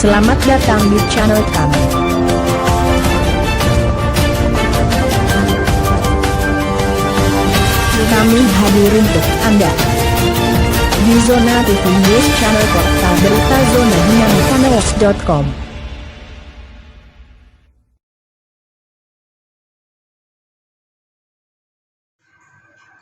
Selamat datang di channel kami. Kami hadir untuk Anda di Zona TV News Channel Portal Berita Zona Dinamikanews.com.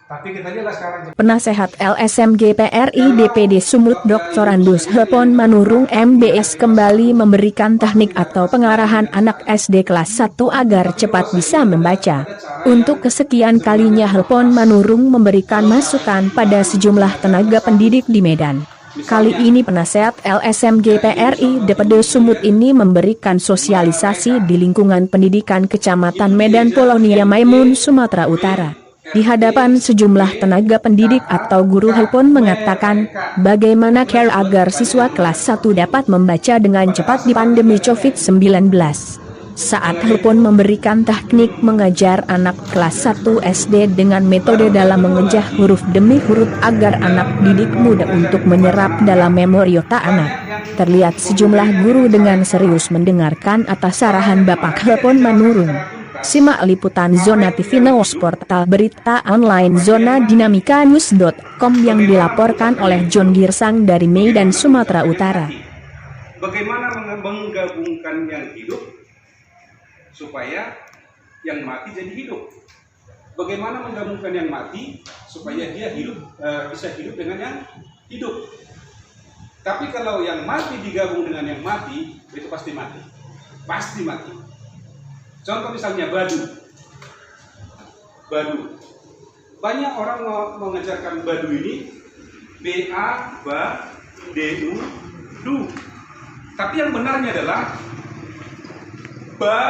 Tapi kita lihatlah sekarang. Penasehat LSMG PRI DPD Sumut Dr. Andus Hepon Manurung MBS kembali memberikan teknik atau pengarahan anak SD kelas 1 agar cepat bisa membaca. Untuk kesekian kalinya Hepon Manurung memberikan masukan pada sejumlah tenaga pendidik di Medan. Kali ini penasehat LSMG PRI DPD Sumut ini memberikan sosialisasi di lingkungan pendidikan Kecamatan Medan Polonia Maimun, Sumatera Utara. Di hadapan sejumlah tenaga pendidik atau guru Hepon mengatakan, bagaimana care agar siswa kelas 1 dapat membaca dengan cepat di pandemi COVID-19. Saat Hepon memberikan teknik mengajar anak kelas 1 SD dengan metode dalam mengejar huruf demi huruf agar anak didik mudah untuk menyerap dalam memori otak anak. Terlihat sejumlah guru dengan serius mendengarkan atas arahan Bapak Hepon Manurung. Simak liputan Zona TV News Portal Berita Online Zona Dinamikanews.com yang dilaporkan oleh John Girsang dari Medan, Sumatera Utara. Bagaimana menggabungkan yang hidup supaya yang mati jadi hidup? Bagaimana menggabungkan yang mati supaya dia bisa hidup dengan yang hidup? Tapi kalau yang mati digabung dengan yang mati, itu pasti mati. Pasti mati. Contoh misalnya badu. Banyak orang mengajarkan badu ini B-A, ba, D-U, du. Tapi yang benarnya adalah ba,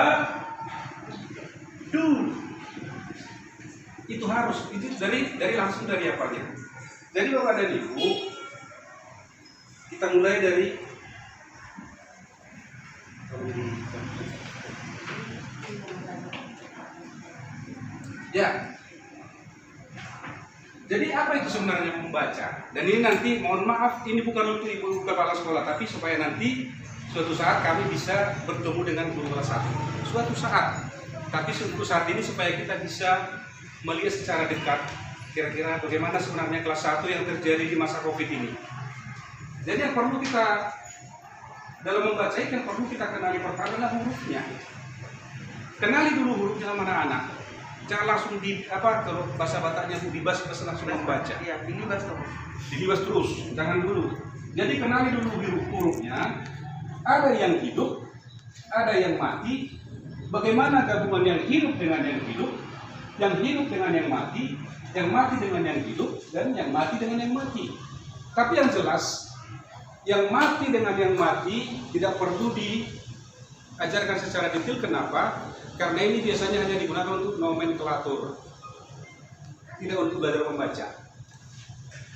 du. Itu harus, itu dari langsung dari apanya? Jadi Bapak dan Ibu, kita mulai dari ya. Jadi apa itu sebenarnya membaca? Dan ini nanti mohon maaf, ini bukan untuk ibu kepala sekolah, tapi supaya nanti suatu saat kami bisa bertemu dengan guru kelas 1. Suatu saat. Tapi untuk saat ini supaya kita bisa melihat secara dekat kira-kira bagaimana sebenarnya kelas 1 yang terjadi di masa Covid ini. Jadi yang perlu kita dalam membaca yang perlu kita kenali pertama adalah hurufnya. Kenali dulu hurufnya anak-anak. Jangan langsung kalau bahasa Bataknya dibas langsung membaca. Iya, dilibas terus. Jangan dulu. Jadi kenali dulu hurufnya. Ada yang hidup, ada yang mati. Bagaimana gabungan yang hidup dengan yang hidup dengan yang mati dengan yang hidup, dan yang mati dengan yang mati. Tapi yang jelas, yang mati dengan yang mati tidak perlu diajarkan secara detail. Kenapa? Karena ini biasanya hanya digunakan untuk nomenklatur, tidak untuk belajar membaca.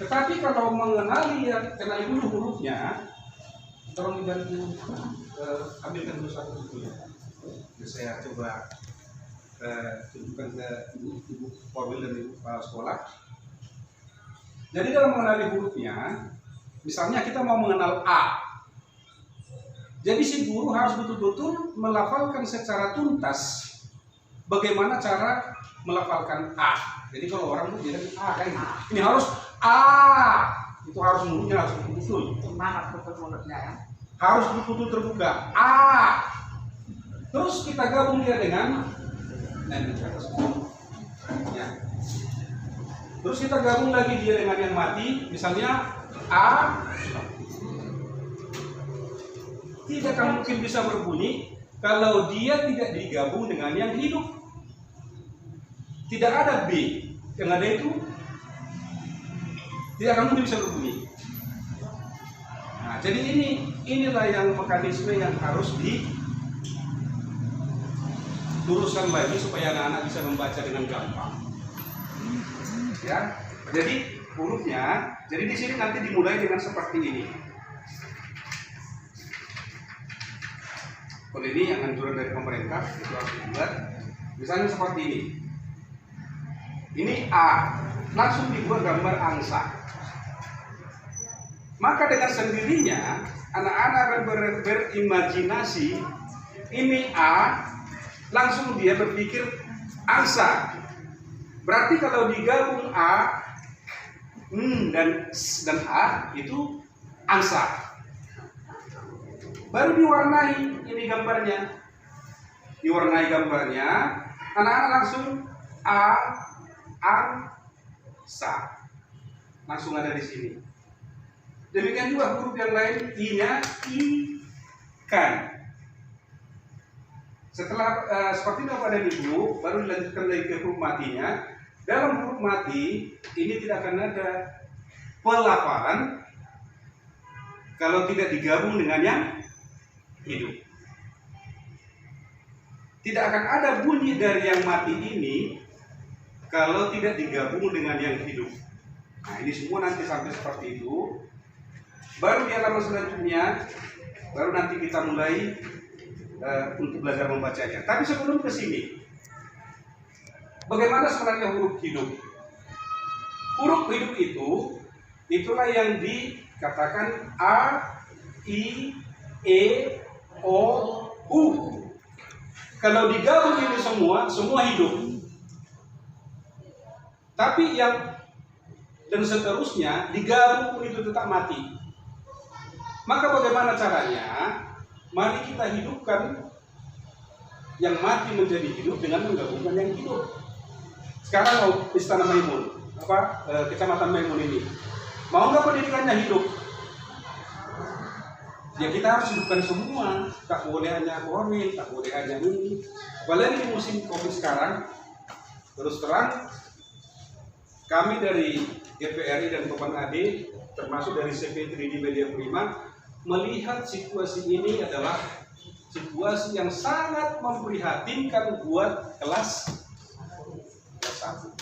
Tetapi kalau mengenali kenali dulu hurufnya, tolong dibantu ambilkan dulu satu buku ya. Saya coba tunjukkan ke ibu Korwil dan ibu kepala sekolah. Jadi dalam mengenali hurufnya, misalnya kita mau mengenal A. Jadi si guru harus betul-betul melafalkan secara tuntas bagaimana cara melafalkan A. Jadi kalau orang itu bilang A kan, ini harus A. Itu harus mulutnya harus betul-betul. Mulutnya ya. Harus betul-betul terbuka. A. Terus kita gabung dia dengan ya. Terus kita gabung lagi dia dengan yang mati, misalnya A. Tidak akan mungkin bisa berbunyi kalau dia tidak digabung dengan yang hidup. Tidak ada B, yang ada itu tidak akan mungkin bisa berbunyi. Nah, jadi inilah yang mekanisme yang harus diluruskan lagi supaya anak-anak bisa membaca dengan gampang. Ya, jadi hurufnya, jadi di sini nanti dimulai dengan seperti ini. Kalau ini yang anjuran dari pemerintah itu harus dibuat misalnya seperti ini. Ini A, langsung dibuat gambar angsa. Maka dengan sendirinya anak-anak berimajinasi, ini A, langsung dia berpikir angsa. Berarti kalau digabung A dan A itu angsa. Baru diwarnai ini gambarnya. Diwarnai gambarnya, anak-anak langsung angsa. Langsung ada di sini. Demikian juga huruf yang lain, I-nya ikan. Setelah seperti itu pada ibu, baru dilanjutkan lagi ke huruf matinya. Dalam huruf mati ini tidak akan ada pelafalan kalau tidak digabung dengan yang hidup. Tidak akan ada bunyi dari yang mati ini kalau tidak digabung dengan yang hidup. Nah, ini semua nanti sampai seperti itu. Baru di halaman selanjutnya, baru nanti kita mulai untuk belajar membacanya. Tapi sebelum ke sini, bagaimana sebenarnya huruf hidup? Huruf hidup itu, itulah yang dikatakan A, I, E, O, U. Kalau digabung ini semua hidup. Tapi yang dan seterusnya digabung itu tetap mati. Maka bagaimana caranya? Mari kita hidupkan yang mati menjadi hidup dengan menggabungkan yang hidup. Sekarang mau Istana Maimun, Kecamatan Maimun ini, mau nggak pendidikannya hidup? Ya kita harus hidupkan semua. Tak boleh hanya korwil, tak boleh hanya ini. Apalagi di musim COVID sekarang, terus terang kami dari GPRI dan Papan AD, termasuk dari CV 3D Media Prima, melihat situasi ini adalah situasi yang sangat memprihatinkan buat kelas 1.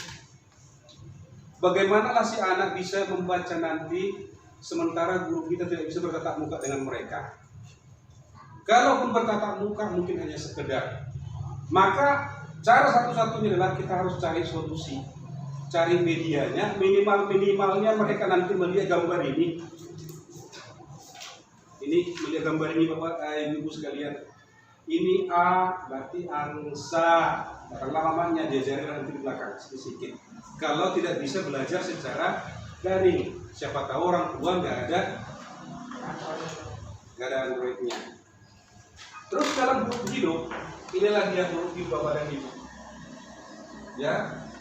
Bagaimanalah si anak bisa membaca nanti sementara guru kita tidak bisa bertatap muka dengan mereka. Kalaupun bertatap muka mungkin hanya sekedar. Maka cara satu-satunya adalah kita harus cari solusi. Cari medianya, minimalnya mereka nanti melihat gambar ini. Ini melihat gambar ini Bapak Ibu sekalian. Ini A berarti angsa. Lama-lamanya diajari nanti di belakang sedikit. Kalau tidak bisa belajar secara daring, siapa tahu orang tua nggak ada Androidnya. Terus dalam huruf hidup, inilah dia huruf hidup Bapak dan Ibu. Ya,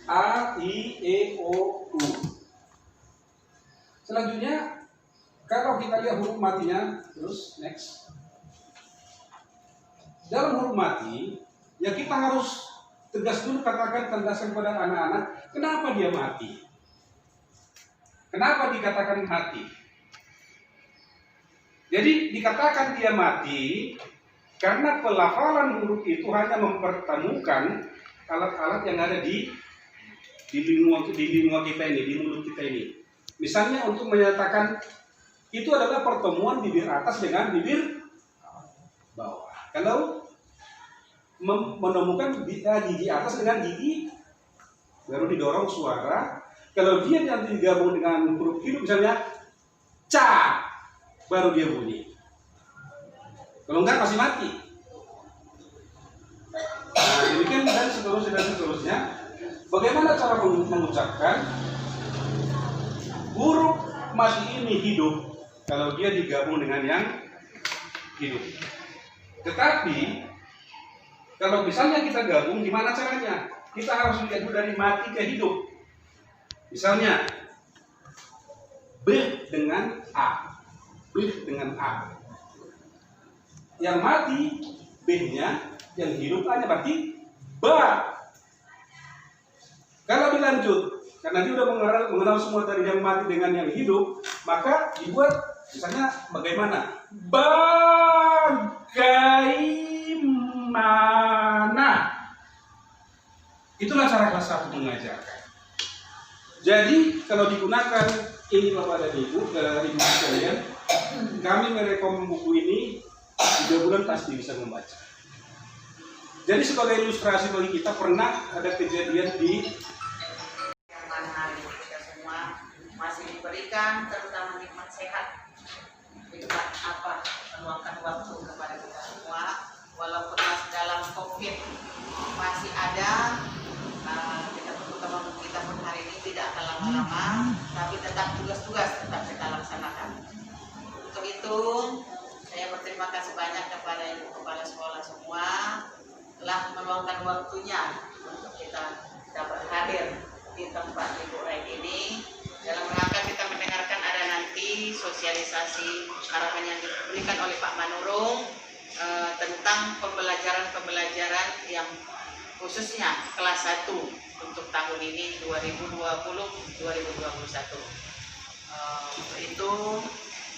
A, I, E, O, U. Selanjutnya, kalau kita lihat huruf matinya, terus next. Dalam huruf mati, ya kita harus tegas dulu tegaskan kepada anak-anak, kenapa dia mati? Kenapa dikatakan mati? Jadi dikatakan dia mati karena pelafalan huruf itu hanya mempertemukan alat-alat yang ada di lingkungan kita ini, di mulut kita ini. Misalnya untuk menyatakan itu adalah pertemuan bibir atas dengan bibir bawah. Kalau menemukan gigi atas dengan gigi, baru didorong suara. Kalau dia nanti digabung dengan huruf hidup, misalnya ca, baru dia bunyi. Kalau enggak masih mati. Nah, demikian dan seterusnya. Bagaimana cara mengucapkan huruf mati ini hidup kalau dia digabung dengan yang hidup? Tetapi kalau misalnya kita gabung, gimana caranya? Kita harus lihat dulu dari mati ke hidup. Misalnya B dengan A, B dengan A. Yang mati B-nya, yang hidup A-nya berarti ba. Kalau dilanjut, karena dia sudah mengenal semua dari yang mati dengan yang hidup, maka dibuat misalnya bagaimana? Bagaimana? Itulah cara kelas 1 mengajarkan. Jadi kalau digunakan ini Bapak dan Ibu, ke ibu sekalian, kami merekom buku ini 3 bulan pasti bisa membaca. Jadi sebagai ilustrasi bagi kita, pernah ada kejadian di yang mana kita semua masih diberikan, terutama nikmat sehat. Nikmat apa? meluangkan waktu kepada kita semua, walaupun masih dalam COVID masih ada. Kita pun hari ini tidak akan lama-lama, tapi tetap tugas-tugas tetap kita laksanakan. Untuk itu, saya berterima kasih banyak kepada Ibu Kepala Sekolah semua telah meluangkan waktunya untuk kita dapat hadir di tempat Ibu Rai ini dalam rangka kita mendengarkan ada nanti sosialisasi harapan yang diberikan oleh Pak Manurung tentang pembelajaran yang khususnya kelas 1 untuk tahun ini 2020-2021. Untuk itu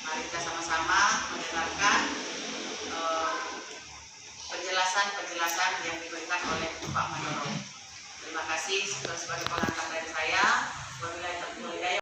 mari kita sama-sama mendengarkan penjelasan yang diberikan oleh Pak Manurung. Terima kasih sebagai pengantar dari saya. Wabillahi taufiq wal hidayah.